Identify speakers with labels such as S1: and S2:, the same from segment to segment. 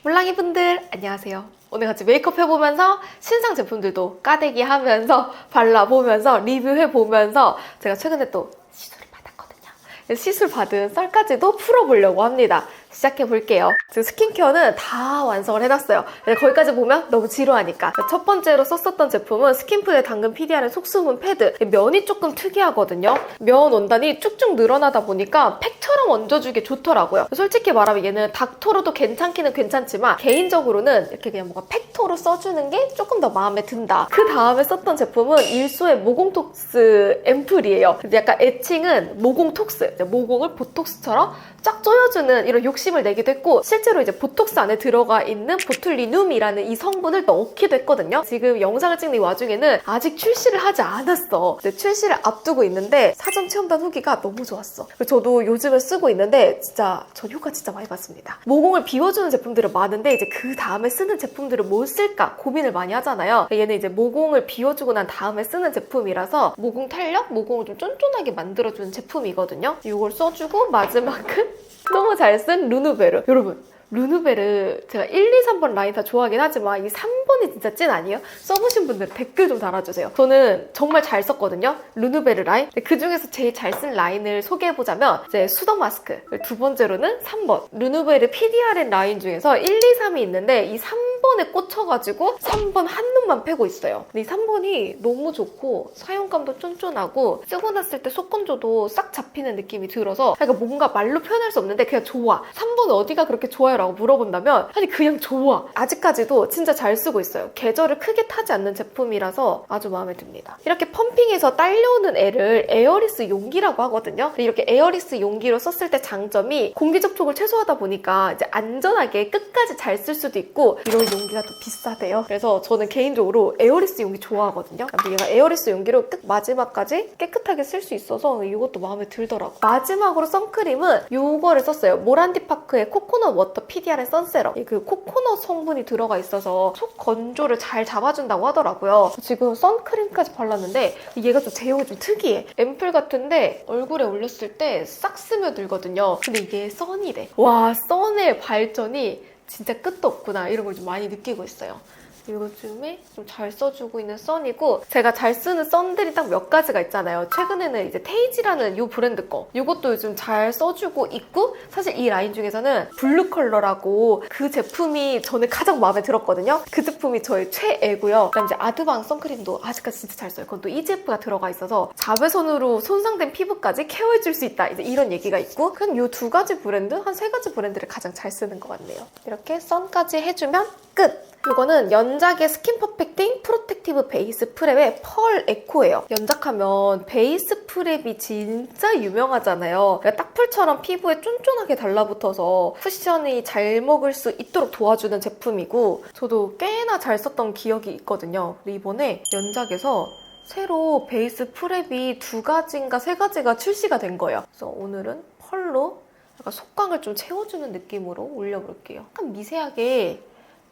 S1: 몰랑이 분들 안녕하세요. 오늘 같이 메이크업 해보면서 신상 제품들도 까대기 하면서 발라보면서 리뷰해보면서 제가 최근에 또 시술을 받았거든요. 시술 받은 썰까지도 풀어보려고 합니다. 시작해볼게요. 지금 스킨케어는 다 완성을 해놨어요. 거기까지 보면 너무 지루하니까. 첫 번째로 썼었던 제품은 스킨푸드의 당근 PDRN 속수분 패드. 면이 조금 특이하거든요. 면 원단이 쭉쭉 늘어나다 보니까 팩처럼 얹어주기 좋더라고요. 솔직히 말하면 얘는 닥터로도 괜찮기는 괜찮지만 개인적으로는 이렇게 그냥 뭔가 팩토로 써주는 게 조금 더 마음에 든다. 그 다음에 썼던 제품은 일소의 모공톡스 앰플이에요. 근데 약간 애칭은 모공톡스. 모공을 보톡스처럼 쫙 조여주는 이런 욕심을 내기도 했고, 실제로 이제 보톡스 안에 들어가 있는 보툴리눔이라는 이 성분을 넣기도 했거든요. 지금 영상을 찍는 이 와중에는 아직 출시를 하지 않았어. 근데 출시를 앞두고 있는데 사전 체험단 후기가 너무 좋았어. 그래서 저도 요즘에 쓰고 있는데 진짜 전 효과 진짜 많이 봤습니다. 모공을 비워주는 제품들은 많은데 이제 그 다음에 쓰는 제품들을 뭘 쓸까 고민을 많이 하잖아요. 얘는 이제 모공을 비워주고 난 다음에 쓰는 제품이라서 모공 탄력, 모공을 좀 쫀쫀하게 만들어주는 제품이거든요. 이걸 써주고 마지막은 너무 잘 쓴 루누베르. 여러분, 루누베르 제가 1, 2, 3번 라인 다 좋아하긴 하지만 이 3번이 진짜 찐 아니에요? 써보신 분들 댓글 좀 달아주세요. 저는 정말 잘 썼거든요. 루누베르 라인. 그 중에서 제일 잘 쓴 라인을 소개해보자면 이제 수더 마스크. 두 번째로는 3번. 루누베르 PDRN 라인 중에서 1, 2, 3이 있는데 이 3번에 꽂혀가지고 3번 한눈만 패고 있어요. 근데 이 3번이 너무 좋고 사용감도 쫀쫀하고 쓰고 났을 때 속건조도 싹 잡히는 느낌이 들어서 그러니까 뭔가 말로 표현할 수 없는데 그냥 좋아. 3번 어디가 그렇게 좋아요? 라고 물어본다면 아니 그냥 좋아. 아직까지도 진짜 잘 쓰고 있어요. 계절을 크게 타지 않는 제품이라서 아주 마음에 듭니다. 이렇게 펌핑해서 딸려오는 애를 에어리스 용기라고 하거든요. 이렇게 에어리스 용기로 썼을 때 장점이 공기 접촉을 최소화하다 보니까 이제 안전하게 끝까지 잘 쓸 수도 있고 이런 용기가 또 비싸대요. 그래서 저는 개인적으로 에어리스 용기 좋아하거든요. 근데 얘가 에어리스 용기로 끝 마지막까지 깨끗하게 쓸 수 있어서 이것도 마음에 들더라고요. 마지막으로 선크림은 이거를 썼어요. 모란디파크의 코코넛 워터 PDRN 선세럼. 그 코코넛 성분이 들어가 있어서 속 건조를 잘 잡아준다고 하더라고요. 지금 선크림까지 발랐는데 얘가 좀 제형이 좀 특이해. 앰플 같은데 얼굴에 올렸을 때 싹 스며들거든요. 근데 이게 선이래. 와, 선의 발전이 진짜 끝도 없구나 이런 걸 좀 많이 느끼고 있어요. 요즘에 좀 잘 써주고 있는 선이고 제가 잘 쓰는 선들이 딱 몇 가지가 있잖아요. 최근에는 이제 테이지라는 이 브랜드 거 이것도 요즘 잘 써주고 있고 사실 이 라인 중에서는 블루 컬러라고 그 제품이 저는 가장 마음에 들었거든요. 그 제품이 저의 최애고요. 그다음 이제 아드방 선크림도 아직까지 진짜 잘 써요. 그건 또 EGF가 들어가 있어서 자외선으로 손상된 피부까지 케어해줄 수 있다. 이제 이런 얘기가 있고 그냥 이 두 가지 브랜드 한 세 가지 브랜드를 가장 잘 쓰는 것 같네요. 이렇게 선까지 해주면 끝! 이거는 연작의 스킨 퍼펙팅 프로텍티브 베이스 프랩의 펄 에코예요. 연작하면 베이스 프랩이 진짜 유명하잖아요. 딱풀처럼 피부에 쫀쫀하게 달라붙어서 쿠션이 잘 먹을 수 있도록 도와주는 제품이고 저도 꽤나 잘 썼던 기억이 있거든요. 근데 이번에 연작에서 새로 베이스 프랩이 2가지인가 3가지가 출시가 된 거예요. 그래서 오늘은 펄로 약간 속광을 좀 채워주는 느낌으로 올려볼게요. 약간 미세하게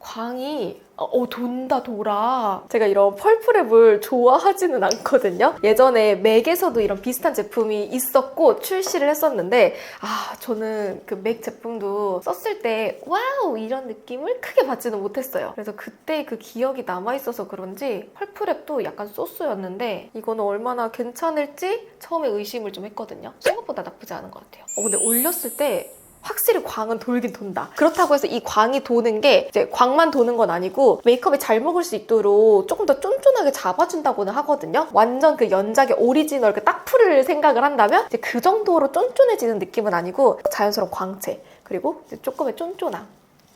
S1: 광이 돈다 돌아. 제가 이런 펄프랩을 좋아하지는 않거든요. 예전에 맥에서도 이런 비슷한 제품이 있었고 출시를 했었는데 저는 그 맥 제품도 썼을 때 와우 이런 느낌을 크게 받지는 못했어요. 그래서 그때 그 기억이 남아있어서 그런지 펄프랩도 약간 소스였는데 이거는 얼마나 괜찮을지 처음에 의심을 좀 했거든요. 생각보다 나쁘지 않은 것 같아요. 근데 올렸을 때 확실히 광은 돌긴 돈다. 그렇다고 해서 이 광이 도는 게 이제 광만 도는 건 아니고 메이크업이 잘 먹을 수 있도록 조금 더 쫀쫀하게 잡아준다고는 하거든요. 완전 그 연작의 오리지널 그 딱풀을 생각을 한다면 이제 그 정도로 쫀쫀해지는 느낌은 아니고 자연스러운 광채 그리고 이제 조금의 쫀쫀함.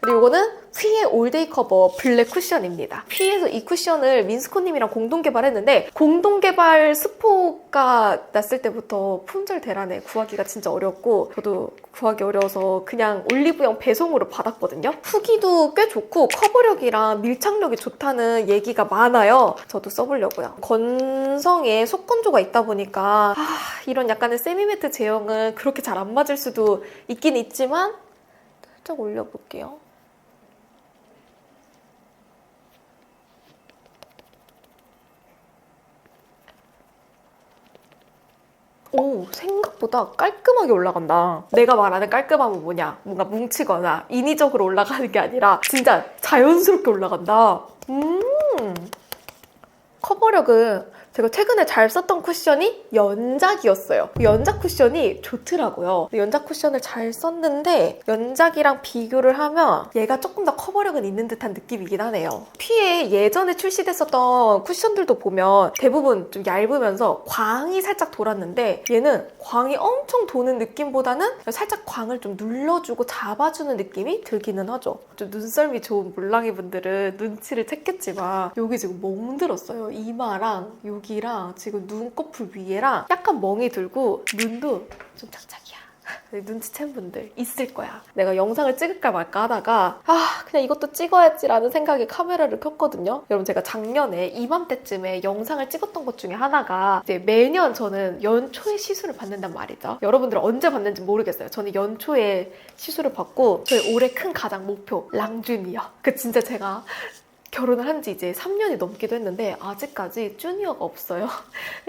S1: 그리고 이거는 휘의 올데이 커버 블랙 쿠션입니다. 휘에서 이 쿠션을 민스코님이랑 공동 개발했는데 공동 개발 스포가 났을 때부터 품절 대란에 구하기가 진짜 어렵고 저도 구하기 어려워서 그냥 올리브영 배송으로 받았거든요. 후기도 꽤 좋고 커버력이랑 밀착력이 좋다는 얘기가 많아요. 저도 써보려고요. 건성에 속건조가 있다 보니까 이런 약간의 세미매트 제형은 그렇게 잘 안 맞을 수도 있긴 있지만 살짝 올려볼게요. 오, 생각보다 깔끔하게 올라간다. 내가 말하는 깔끔함은 뭐냐? 뭔가 뭉치거나 인위적으로 올라가는 게 아니라 진짜 자연스럽게 올라간다. 커버력은 제가 최근에 잘 썼던 쿠션이 연작이었어요. 연작 쿠션이 좋더라고요. 연작 쿠션을 잘 썼는데 연작이랑 비교를 하면 얘가 조금 더 커버력은 있는 듯한 느낌이긴 하네요. 피에 예전에 출시됐었던 쿠션들도 보면 대부분 좀 얇으면서 광이 살짝 돌았는데 얘는 광이 엄청 도는 느낌보다는 살짝 광을 좀 눌러주고 잡아주는 느낌이 들기는 하죠. 좀 눈썰미 좋은 물랑이 분들은 눈치를 챘겠지만 여기 지금 멍들었어요. 이마랑 여기랑 지금 눈꺼풀 위에랑 약간 멍이 들고 눈도 좀 착착이야. 눈치챈 분들 있을 거야. 내가 영상을 찍을까 말까 하다가 그냥 이것도 찍어야지라는 생각에 카메라를 켰거든요. 여러분 제가 작년에 이맘때쯤에 영상을 찍었던 것 중에 하나가 이제 매년 저는 연초에 시술을 받는단 말이죠. 여러분들은 언제 받는지 모르겠어요. 저는 연초에 시술을 받고 저희 올해 큰 가장 목표 랑준이요. 진짜 제가 결혼을 한 지 이제 3년이 넘기도 했는데 아직까지 주니어가 없어요.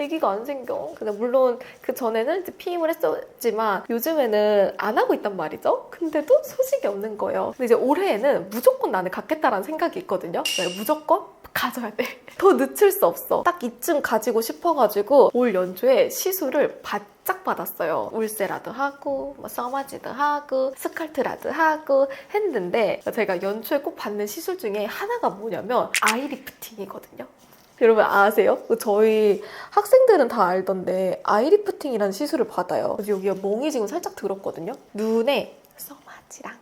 S1: 아기가 안 생겨. 물론 그 전에는 이제 피임을 했었지만 요즘에는 안 하고 있단 말이죠. 근데도 소식이 없는 거예요. 근데 이제 올해에는 무조건 나는 갖겠다라는 생각이 있거든요. 내가 무조건 가져야 돼. 더 늦출 수 없어. 딱 이쯤 가지고 싶어가지고 올 연초에 시술을 바짝 받았어요. 울세라도 하고 써마지도 하고 스컬트라도 하고 했는데 제가 연초에 꼭 받는 시술 중에 하나가 뭐냐면 아이리프팅이거든요. 여러분 아세요? 저희 학생들은 다 알던데 아이리프팅이라는 시술을 받아요. 그래서 여기가 멍이 지금 살짝 들었거든요. 눈에 써마지랑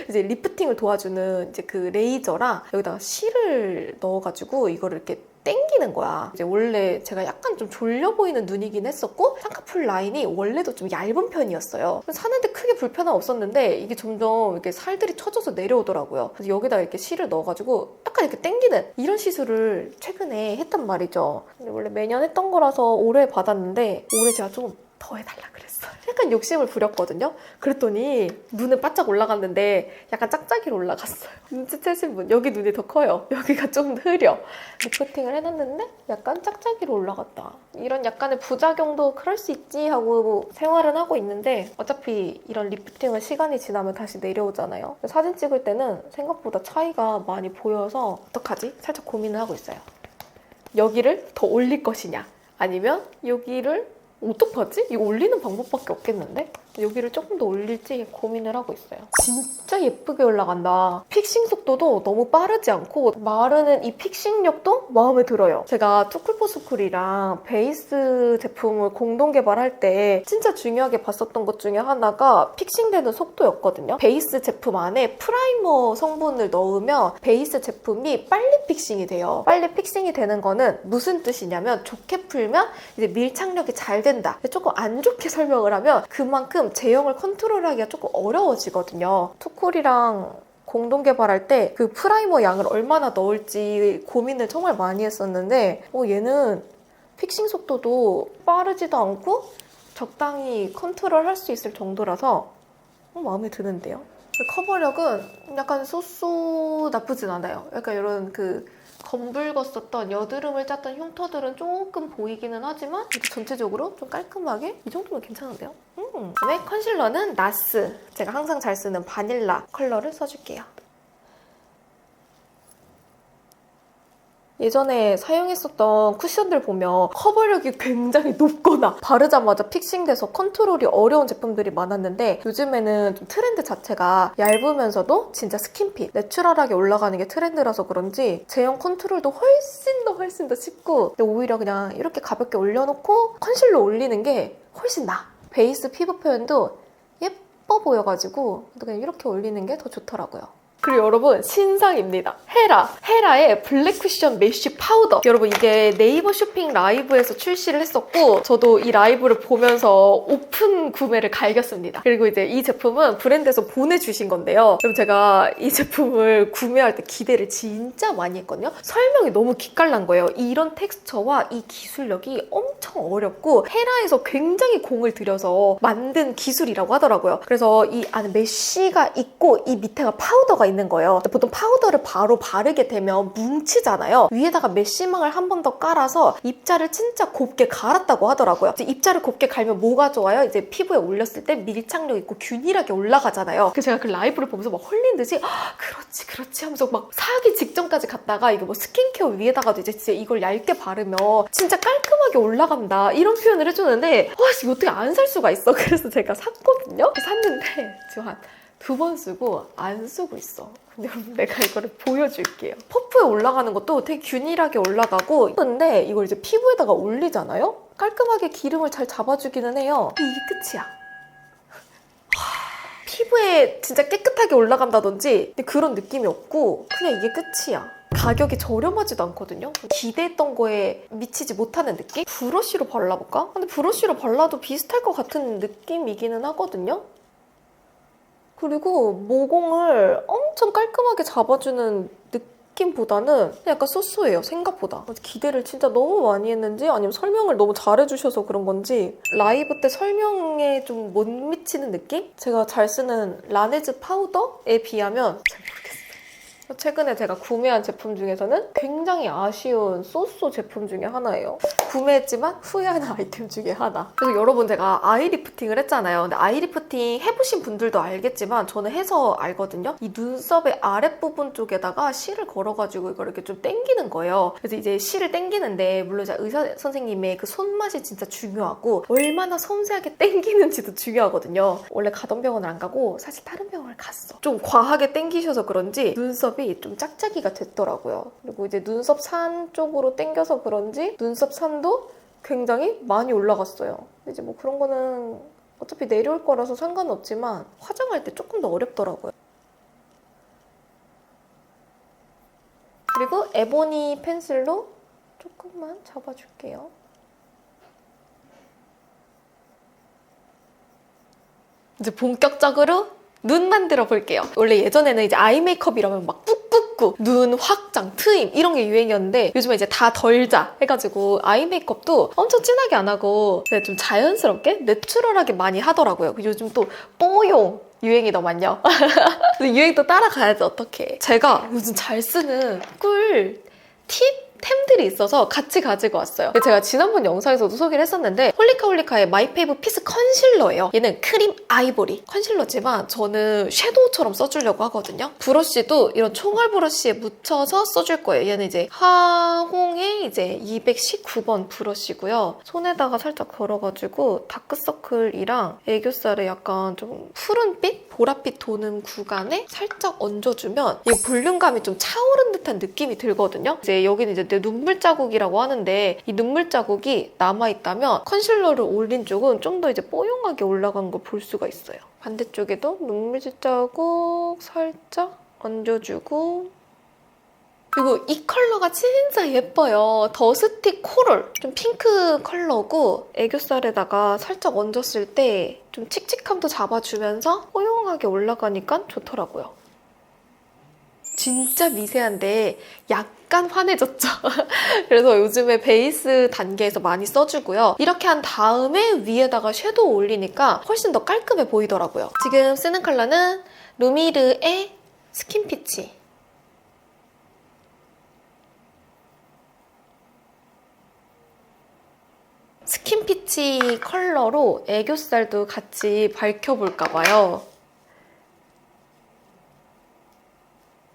S1: 이제 리프팅을 도와주는 이제 그 레이저랑 여기다가 실을 넣어가지고 이거를 이렇게 땡기는 거야. 이제 원래 제가 약간 좀 졸려 보이는 눈이긴 했었고 쌍꺼풀 라인이 원래도 좀 얇은 편이었어요. 사는데 크게 불편함 없었는데 이게 점점 이렇게 살들이 쳐져서 내려오더라고요. 그래서 여기다 이렇게 실을 넣어가지고 약간 이렇게 땡기는 이런 시술을 최근에 했단 말이죠. 근데 원래 매년 했던 거라서 올해 받았는데 올해 제가 좀 더 해달라 그랬어요. 약간 욕심을 부렸거든요. 그랬더니 눈은 바짝 올라갔는데 약간 짝짝이로 올라갔어요. 눈치채신 분 여기 눈이 더 커요. 여기가 좀 흐려. 리프팅을 해놨는데 약간 짝짝이로 올라갔다. 이런 약간의 부작용도 그럴 수 있지 하고 생활은 하고 있는데 어차피 이런 리프팅은 시간이 지나면 다시 내려오잖아요. 사진 찍을 때는 생각보다 차이가 많이 보여서 어떡하지? 살짝 고민을 하고 있어요. 여기를 더 올릴 것이냐 아니면 여기를 어떡하지? 이거 올리는 방법밖에 없겠는데? 여기를 조금 더 올릴지 고민을 하고 있어요. 진짜 예쁘게 올라간다. 픽싱 속도도 너무 빠르지 않고 마르는 이 픽싱력도 마음에 들어요. 제가 투쿨포스쿨이랑 베이스 제품을 공동 개발할 때 진짜 중요하게 봤었던 것 중에 하나가 픽싱되는 속도였거든요. 베이스 제품 안에 프라이머 성분을 넣으면 베이스 제품이 빨리 픽싱이 돼요. 빨리 픽싱이 되는 거는 무슨 뜻이냐면 좋게 풀면 이제 밀착력이 잘 된다. 조금 안 좋게 설명을 하면 그만큼 제형을 컨트롤하기가 조금 어려워지거든요. 투쿨이랑 공동 개발할 때 그 프라이머 양을 얼마나 넣을지 고민을 정말 많이 했었는데 얘는 픽싱 속도도 빠르지도 않고 적당히 컨트롤할 수 있을 정도라서 마음에 드는데요. 커버력은 약간 쏘쏘 나쁘진 않아요. 약간 이런 검붉었었던 여드름을 짰던 흉터들은 조금 보이기는 하지만 전체적으로 좀 깔끔하게 이 정도면 괜찮은데요? 그다음에 컨실러는 나스 제가 항상 잘 쓰는 바닐라 컬러를 써줄게요. 예전에 사용했었던 쿠션들 보면 커버력이 굉장히 높거나 바르자마자 픽싱돼서 컨트롤이 어려운 제품들이 많았는데 요즘에는 좀 트렌드 자체가 얇으면서도 진짜 스킨핏, 내추럴하게 올라가는 게 트렌드라서 그런지 제형 컨트롤도 훨씬 더 쉽고 근데 오히려 그냥 이렇게 가볍게 올려놓고 컨실러 올리는 게 훨씬 나아. 베이스 피부 표현도 예뻐 보여가지고 그냥 이렇게 올리는 게 더 좋더라고요. 그리고 여러분 신상입니다. 헤라의 블랙 쿠션 메쉬 파우더. 여러분 이게 네이버 쇼핑 라이브에서 출시를 했었고 저도 이 라이브를 보면서 오픈 구매를 갈겼습니다. 그리고 이제 이 제품은 브랜드에서 보내주신 건데요. 그럼 제가 이 제품을 구매할 때 기대를 진짜 많이 했거든요. 설명이 너무 기깔난 거예요. 이런 텍스처와 이 기술력이 엄청 어렵고 헤라에서 굉장히 공을 들여서 만든 기술이라고 하더라고요. 그래서 이 안에 메쉬가 있고 이 밑에가 파우더가 수가 있는 거예요. 보통 파우더를 바로 바르게 되면 뭉치잖아요. 위에다가 메쉬망을 한 번 더 깔아서 입자를 진짜 곱게 갈았다고 하더라고요. 이제 입자를 곱게 갈면 뭐가 좋아요? 이제 피부에 올렸을 때 밀착력 있고 균일하게 올라가잖아요. 그래서 제가 그 라이브를 보면서 막 홀린 듯이 그렇지 그렇지 하면서 막 사기 직전까지 갔다가 이게 뭐 스킨케어 위에다가도 이제 진짜 이걸 얇게 바르면 진짜 깔끔하게 올라간다 이런 표현을 해주는데 와 이거 어떻게 안 살 수가 있어. 그래서 제가 샀거든요. 샀는데 지금 한 2번 쓰고 안 쓰고 있어. 근데 여러분 내가 이거를 보여줄게요. 퍼프에 올라가는 것도 되게 균일하게 올라가고 근데 이걸 이제 피부에다가 올리잖아요? 깔끔하게 기름을 잘 잡아주기는 해요. 이게 끝이야. 피부에 진짜 깨끗하게 올라간다든지 근데 그런 느낌이 없고 그냥 이게 끝이야. 가격이 저렴하지도 않거든요. 기대했던 거에 미치지 못하는 느낌? 브러쉬로 발라볼까? 근데 브러쉬로 발라도 비슷할 것 같은 느낌이기는 하거든요. 그리고 모공을 엄청 깔끔하게 잡아주는 느낌보다는 약간 쏘쏘해요, 생각보다. 기대를 진짜 너무 많이 했는지 아니면 설명을 너무 잘해주셔서 그런 건지 라이브 때 설명에 좀 못 미치는 느낌? 제가 잘 쓰는 라네즈 파우더에 비하면 잘 모르겠어요. 최근에 제가 구매한 제품 중에서는 굉장히 아쉬운 쏘쏘 제품 중에 하나예요. 구매했지만 후회하는 아이템 중에 하나. 그래서 여러분 제가 아이 리프팅을 했잖아요. 근데 아이 리프팅 해보신 분들도 알겠지만 저는 해서 알거든요. 이 눈썹의 아랫부분 쪽에다가 실을 걸어가지고 이걸 이렇게 좀 당기는 거예요. 그래서 이제 실을 당기는데 물론 제가 의사 선생님의 그 손맛이 진짜 중요하고 얼마나 섬세하게 당기는지도 중요하거든요. 원래 가던 병원을 안 가고 사실 다른 병원을 갔어. 좀 과하게 당기셔서 그런지 눈썹이 좀 짝짝이가 됐더라고요. 그리고 이제 눈썹 산 쪽으로 당겨서 그런지 눈썹 산도 굉장히 많이 올라갔어요. 이제 뭐 그런 거는 어차피 내려올 거라서 상관없지만 화장할 때 조금 더 어렵더라고요. 그리고 에보니 펜슬로 조금만 잡아줄게요. 이제 본격적으로 눈 만들어 볼게요. 원래 예전에는 이제 아이 메이크업 이러면 막 꾹꾹꾹 눈 확장, 트임 이런 게 유행이었는데 요즘에 이제 다 덜자 해가지고 아이 메이크업도 엄청 진하게 안 하고 좀 자연스럽게 내추럴하게 많이 하더라고요. 요즘 또 뽀용 유행이 너무만요. 유행 또 따라가야지 어떡해. 제가 요즘 잘 쓰는 꿀 팁템들이 있어서 같이 가지고 왔어요. 제가 지난번 영상에서도 소개를 했었는데 홀리카홀리카의 마이페이브 피스 컨실러예요. 얘는 크림 아이보리 컨실러지만 저는 섀도우처럼 써주려고 하거든요. 브러쉬도 이런 총알 브러쉬에 묻혀서 써줄 거예요. 얘는 이제 화홍의 이제 219번 브러쉬고요. 손에다가 살짝 걸어가지고 다크서클이랑 애교살에 약간 좀 푸른빛? 보랏빛 도는 구간에 살짝 얹어주면 이 볼륨감이 좀 차오른 듯한 느낌이 들거든요. 이제 여기는 이제 내 눈물 자국이라고 하는데 이 눈물 자국이 남아있다면 컨실러를 올린 쪽은 좀 더 이제 뽀용하게 올라간 걸 볼 수가 있어요. 반대쪽에도 눈물 자국 살짝 얹어주고 그리고 이 컬러가 진짜 예뻐요. 더스티 코럴. 좀 핑크 컬러고 애교살에다가 살짝 얹었을 때 좀 칙칙함도 잡아주면서 뽀용하게 올라가니까 좋더라고요. 진짜 미세한데 약간 환해졌죠? 그래서 요즘에 베이스 단계에서 많이 써주고요. 이렇게 한 다음에 위에다가 섀도우 올리니까 훨씬 더 깔끔해 보이더라고요. 지금 쓰는 컬러는 루미르의 스킨피치. 스킨피치 컬러로 애교살도 같이 밝혀볼까 봐요.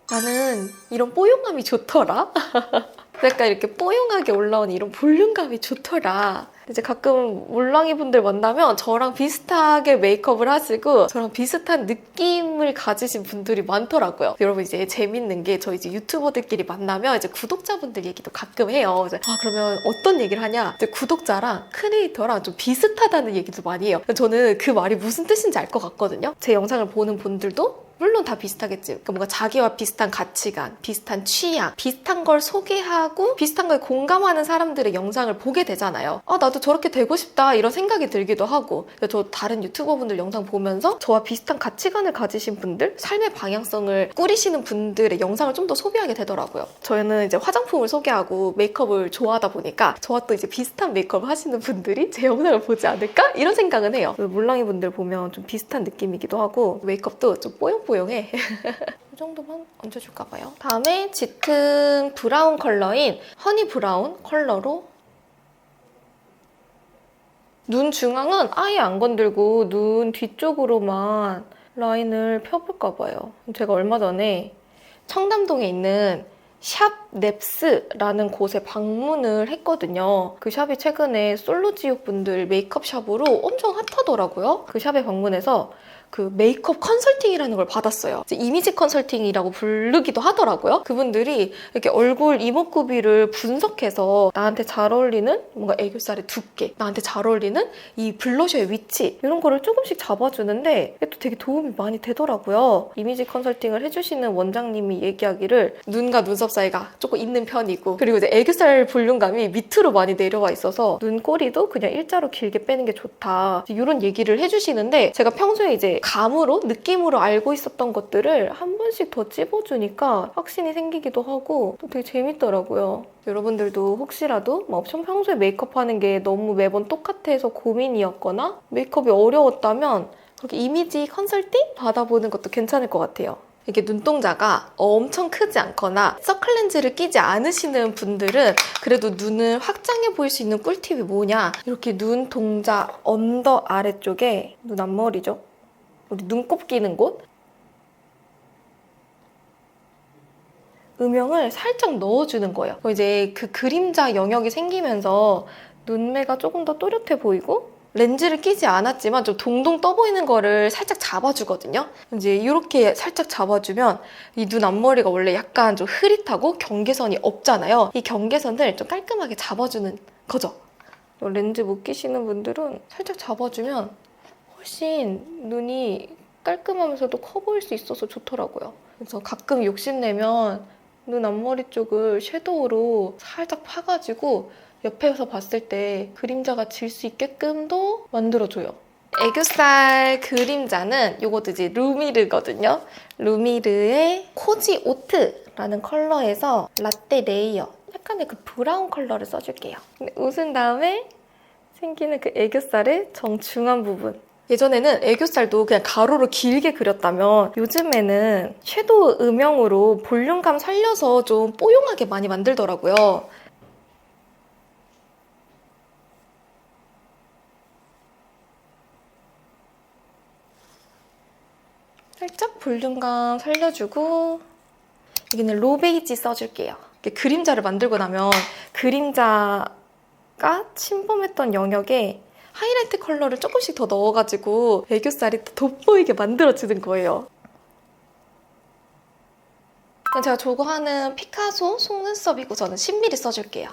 S1: 나는 이런 뽀용감이 좋더라. 약간 이렇게 뽀용하게 올라오는 이런 볼륨감이 좋더라. 이제 가끔 몰랑이 분들 만나면 저랑 비슷하게 메이크업을 하시고 저랑 비슷한 느낌을 가지신 분들이 많더라고요. 여러분 이제 재밌는 게 저 이제 유튜버들끼리 만나면 이제 구독자분들 얘기도 가끔 해요. 이제 그러면 어떤 얘기를 하냐? 이제 구독자랑 크리에이터랑 좀 비슷하다는 얘기도 많이 해요. 저는 그 말이 무슨 뜻인지 알 것 같거든요. 제 영상을 보는 분들도 물론 다 비슷하겠지. 그러니까 뭔가 자기와 비슷한 가치관, 비슷한 취향, 비슷한 걸 소개하고 비슷한 걸 공감하는 사람들의 영상을 보게 되잖아요. 나도 저렇게 되고 싶다 이런 생각이 들기도 하고 저 다른 유튜버분들 영상 보면서 저와 비슷한 가치관을 가지신 분들, 삶의 방향성을 꾸리시는 분들의 영상을 좀 더 소비하게 되더라고요. 저는 이제 화장품을 소개하고 메이크업을 좋아하다 보니까 저와 또 이제 비슷한 메이크업을 하시는 분들이 제 영상을 보지 않을까? 이런 생각은 해요. 몰랑이 분들 보면 좀 비슷한 느낌이기도 하고 메이크업도 좀 뽀용뽀용 뽀용뽀용해. 이 정도만 얹어줄까 봐요. 다음에 짙은 브라운 컬러인 허니 브라운 컬러로 눈 중앙은 아예 안 건들고 눈 뒤쪽으로만 라인을 펴볼까 봐요. 제가 얼마 전에 청담동에 있는 샵 넵스라는 곳에 방문을 했거든요. 그 샵이 최근에 솔로지옥 분들 메이크업 샵으로 엄청 핫하더라고요. 그 샵에 방문해서 그 메이크업 컨설팅이라는 걸 받았어요. 이제 이미지 컨설팅이라고 부르기도 하더라고요. 그분들이 이렇게 얼굴 이목구비를 분석해서 나한테 잘 어울리는 뭔가 애교살의 두께, 나한테 잘 어울리는 이 블러셔의 위치 이런 거를 조금씩 잡아주는데 또 되게 도움이 많이 되더라고요. 이미지 컨설팅을 해주시는 원장님이 얘기하기를 눈과 눈썹 사이가 조금 있는 편이고 그리고 이제 애교살 볼륨감이 밑으로 많이 내려와 있어서 눈꼬리도 그냥 일자로 길게 빼는 게 좋다. 이런 얘기를 해주시는데 제가 평소에 이제 감으로, 느낌으로 알고 있었던 것들을 한 번씩 더 찝어주니까 확신이 생기기도 하고 또 되게 재밌더라고요. 여러분들도 혹시라도 엄청 평소에 메이크업 하는 게 너무 매번 똑같아서 고민이었거나 메이크업이 어려웠다면 그렇게 이미지 컨설팅 받아보는 것도 괜찮을 것 같아요. 이게 눈동자가 엄청 크지 않거나 선클렌즈를 끼지 않으시는 분들은 그래도 눈을 확장해 보일 수 있는 꿀팁이 뭐냐, 이렇게 눈동자 언더 아래쪽에 눈 앞머리죠? 우리 눈곱 끼는 곳? 음영을 살짝 넣어주는 거예요. 이제 그 그림자 영역이 생기면서 눈매가 조금 더 또렷해 보이고 렌즈를 끼지 않았지만 좀 동동 떠 보이는 거를 살짝 잡아주거든요. 이제 이렇게 살짝 잡아주면 이 눈 앞머리가 원래 약간 좀 흐릿하고 경계선이 없잖아요. 이 경계선을 좀 깔끔하게 잡아주는 거죠. 렌즈 못 끼시는 분들은 살짝 잡아주면 훨씬 눈이 깔끔하면서도 커 보일 수 있어서 좋더라고요. 그래서 가끔 욕심내면 눈 앞머리 쪽을 섀도우로 살짝 파가지고 옆에서 봤을 때 그림자가 질 수 있게끔도 만들어줘요. 애교살 그림자는 이것도 이제 루미르거든요. 루미르의 코지 오트라는 컬러에서 라떼 레이어, 약간의 그 브라운 컬러를 써줄게요. 웃은 다음에 생기는 그 애교살의 정중앙 부분. 예전에는 애교살도 그냥 가로로 길게 그렸다면 요즘에는 섀도우 음영으로 볼륨감 살려서 좀 뽀용하게 많이 만들더라고요. 살짝 볼륨감 살려주고 여기는 로베이지 써줄게요. 그림자를 만들고 나면 그림자가 침범했던 영역에 하이라이트 컬러를 조금씩 더 넣어가지고 애교살이 더 돋보이게 만들어주는 거예요. 제가 좋아하는 피카소 속눈썹이고 저는 10mm 써줄게요.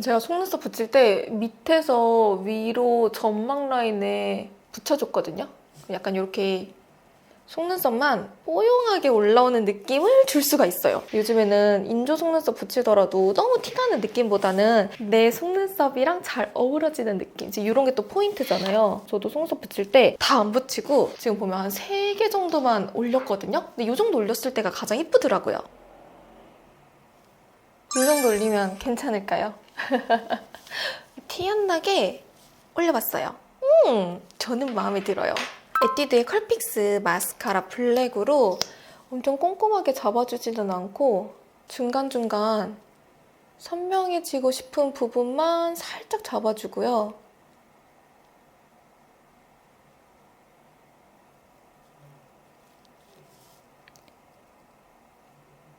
S1: 제가 속눈썹 붙일 때 밑에서 위로 점막 라인에 붙여줬거든요. 약간 이렇게 속눈썹만 뽀용하게 올라오는 느낌을 줄 수가 있어요. 요즘에는 인조 속눈썹 붙이더라도 너무 티나는 느낌보다는 내 속눈썹이랑 잘 어우러지는 느낌, 이제 이런 게 또 포인트잖아요. 저도 속눈썹 붙일 때 다 안 붙이고 지금 보면 한 3개 정도만 올렸거든요. 근데 이 정도 올렸을 때가 가장 이쁘더라고요. 이 정도 올리면 괜찮을까요? 티 안 나게 올려봤어요. 저는 마음에 들어요. 에뛰드의 컬픽스 마스카라 블랙으로 엄청 꼼꼼하게 잡아주지는 않고 중간중간 선명해지고 싶은 부분만 살짝 잡아주고요.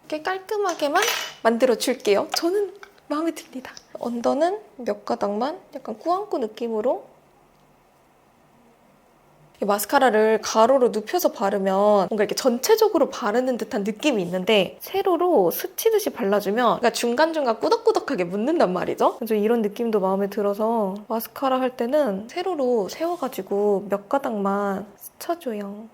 S1: 이렇게 깔끔하게만 만들어줄게요. 저는 마음에 듭니다. 언더는 몇 가닥만 약간 꾸안꾸 느낌으로 마스카라를 가로로 눕혀서 바르면 뭔가 이렇게 전체적으로 바르는 듯한 느낌이 있는데 세로로 스치듯이 발라주면 그러니까 중간중간 꾸덕꾸덕하게 묻는단 말이죠. 그래서 이런 느낌도 마음에 들어서 마스카라 할 때는 세로로 세워가지고 몇 가닥만 스쳐줘요.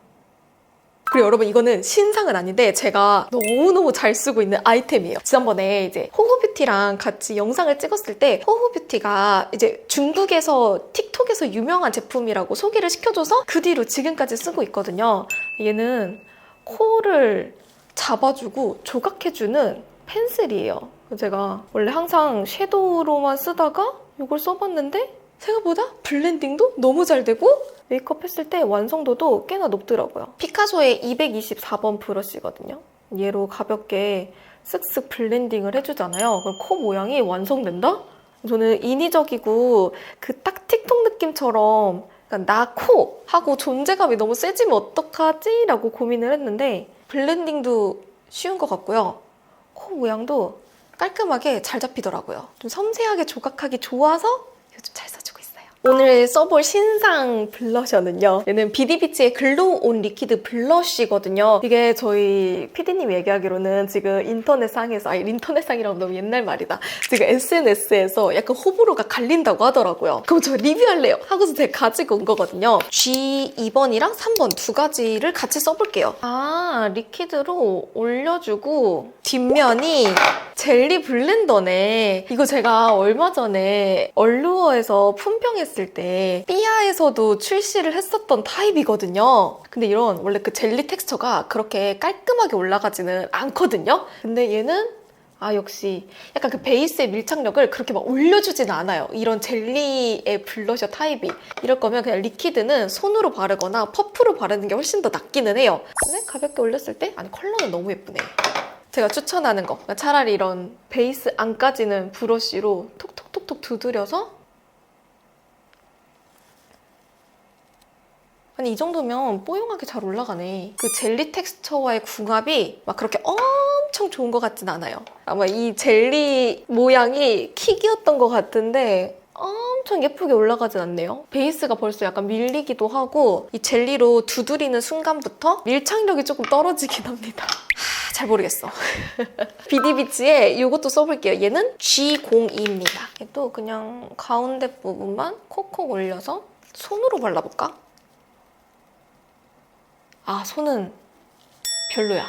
S1: 그리고 여러분 이거는 신상은 아닌데 제가 너무너무 잘 쓰고 있는 아이템이에요. 지난번에 이제 호후뷰티랑 같이 영상을 찍었을 때 호후뷰티가 이제 중국에서 틱톡에서 유명한 제품이라고 소개를 시켜줘서 그 뒤로 지금까지 쓰고 있거든요. 얘는 코를 잡아주고 조각해주는 펜슬이에요. 제가 원래 항상 섀도우로만 쓰다가 이걸 써봤는데 생각보다 블렌딩도 너무 잘 되고 메이크업 했을 때 완성도도 꽤나 높더라고요. 피카소의 224번 브러쉬거든요. 얘로 가볍게 쓱쓱 블렌딩을 해주잖아요. 그럼 코 모양이 완성된다? 저는 인위적이고 그 딱 틱톡 느낌처럼 나 코 하고 존재감이 너무 세지면 어떡하지? 라고 고민을 했는데 블렌딩도 쉬운 것 같고요. 코 모양도 깔끔하게 잘 잡히더라고요. 좀 섬세하게 조각하기 좋아서 요즘 잘 써주고 있어요. 오늘 써볼 신상 블러셔는요. 얘는 비디비치의 글로우 온 리퀴드 블러쉬거든요. 이게 저희 PD님 얘기하기로는 지금 인터넷상에서, 인터넷상이라고 너무 옛날 말이다. 지금 SNS에서 약간 호불호가 갈린다고 하더라고요. 그럼 저 리뷰할래요 하고서 제가 가지고 온 거거든요. G2번이랑 3번 두 가지를 같이 써볼게요. 리퀴드로 올려주고 뒷면이 젤리 블렌더네. 이거 제가 얼마 전에 얼루어에서 품평했을 때 삐아에서도 출시를 했었던 타입이거든요. 근데 이런 원래 그 젤리 텍스처가 그렇게 깔끔하게 올라가지는 않거든요. 근데 얘는 역시 약간 그 베이스의 밀착력을 그렇게 막 올려주진 않아요. 이런 젤리의 블러셔 타입이. 이럴 거면 그냥 리퀴드는 손으로 바르거나 퍼프로 바르는 게 훨씬 더 낫기는 해요. 근데 가볍게 올렸을 때 컬러는 너무 예쁘네. 제가 추천하는 거 차라리 이런 베이스 안까지는 브러쉬로 톡톡톡톡 두드려서 이 정도면 뽀용하게 잘 올라가네. 그 젤리 텍스처와의 궁합이 막 그렇게 엄청 좋은 것 같진 않아요. 아마 이 젤리 모양이 킥이었던 것 같은데 엄청 예쁘게 올라가진 않네요. 베이스가 벌써 약간 밀리기도 하고 이 젤리로 두드리는 순간부터 밀착력이 조금 떨어지긴 합니다. 잘 모르겠어. 비디비치의 이것도 써볼게요. 얘는 G02입니다. 얘도 그냥 가운데 부분만 콕콕 올려서 손으로 발라볼까? 손은 별로야.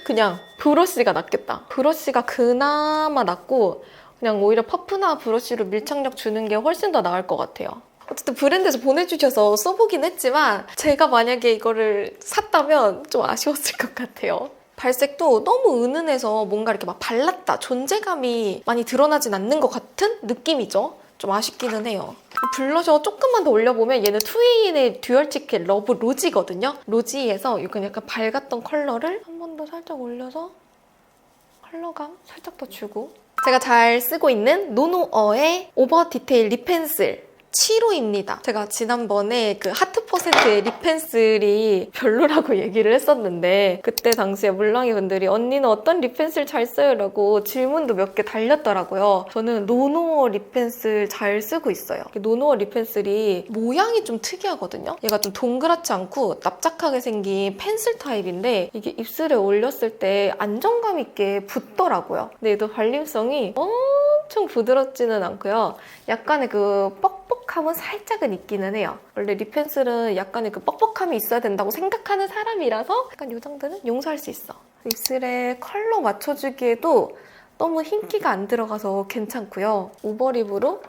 S1: 그냥 브러쉬가 낫겠다. 브러쉬가 그나마 낫고 그냥 오히려 퍼프나 브러쉬로 밀착력 주는 게 훨씬 더 나을 것 같아요. 어쨌든 브랜드에서 보내주셔서 써보긴 했지만 제가 만약에 이거를 샀다면 좀 아쉬웠을 것 같아요. 발색도 너무 은은해서 뭔가 이렇게 막 발랐다, 존재감이 많이 드러나진 않는 것 같은 느낌이죠. 좀 아쉽기는 해요. 블러셔 조금만 더 올려보면 얘는 투인의 듀얼 치켓 러브 로지거든요. 로지에서 이건 약간 밝았던 컬러를 한 번 더 살짝 올려서 컬러감 살짝 더 주고 제가 잘 쓰고 있는 노노어의 오버 디테일 립 펜슬 7호입니다. 제가 지난번에 그 하트 퍼센트의 립 펜슬이 별로라고 얘기를 했었는데 그때 당시에 물랑이 분들이 언니는 어떤 립 펜슬 잘 써요? 라고 질문도 몇 개 달렸더라고요. 저는 노노어 립 펜슬 잘 쓰고 있어요. 노노어 립 펜슬이 모양이 좀 특이하거든요. 얘가 좀 동그랗지 않고 납작하게 생긴 펜슬 타입인데 이게 입술에 올렸을 때 안정감 있게 붙더라고요. 근데 얘도 발림성이 엄청 부드럽지는 않고요. 약간의 그 뻑뻑함은 살짝은 있기는 해요. 원래 립 펜슬은 약간의 그 뻑뻑함이 있어야 된다고 생각하는 사람이라서 약간 이 정도는 용서할 수 있어. 입술에 컬러 맞춰주기에도 너무 흰기가 안 들어가서 괜찮고요. 오버립으로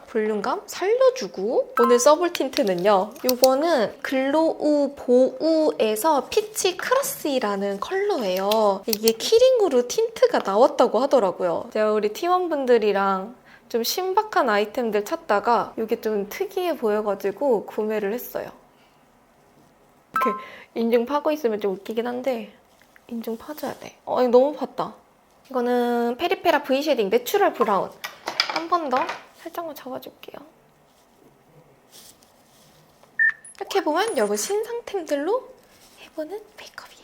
S1: 볼륨감 살려주고 오늘 써볼 틴트는요. 이거는 글로우 보우에서 피치 크러쉬라는 컬러예요. 이게 키링으로 틴트가 나왔다고 하더라고요. 제가 우리 팀원분들이랑 좀 신박한 아이템들 찾다가 이게 좀 특이해 보여가지고 구매를 했어요. 이렇게 인중 파고 있으면 좀 웃기긴 한데 인중 파줘야 돼. 이거 너무 팠다. 이거는 페리페라 V 쉐딩 내추럴 브라운. 한 번 더 살짝만 잡아줄게요. 이렇게 보면 여러분 신상템들로 해보는 메이크업이에요.